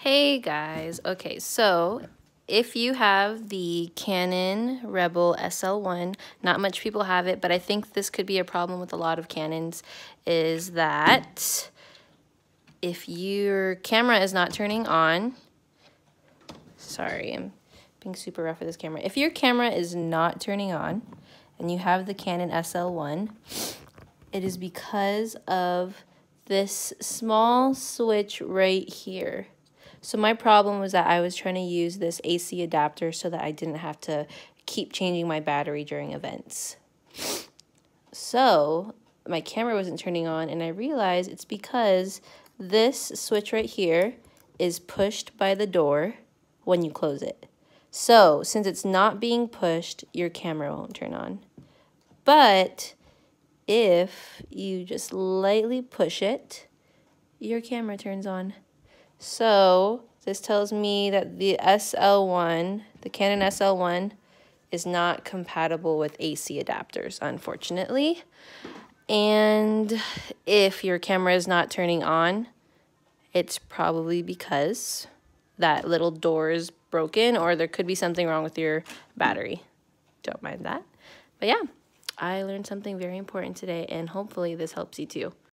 Hey guys, okay, so if you have the Canon Rebel SL1, not much people have it, but I think this could be a problem with a lot of Canons, is that if your camera is not turning on, sorry, I'm being super rough with this camera. If your camera is not turning on and you have the Canon SL1, it is because of this small switch right here. So my problem was that I was trying to use this AC adapter so that I didn't have to keep changing my battery during events. So my camera wasn't turning on, and I realized it's because this switch right here is pushed by the door when you close it. So since it's not being pushed, your camera won't turn on. But if you just lightly push it, your camera turns on. So this tells me that the SL1, the Canon SL1, is not compatible with AC adapters, unfortunately. And if your camera is not turning on, it's probably because that little door is broken, or there could be something wrong with your battery. Don't mind that. But yeah, I learned something very important today, and hopefully this helps you too.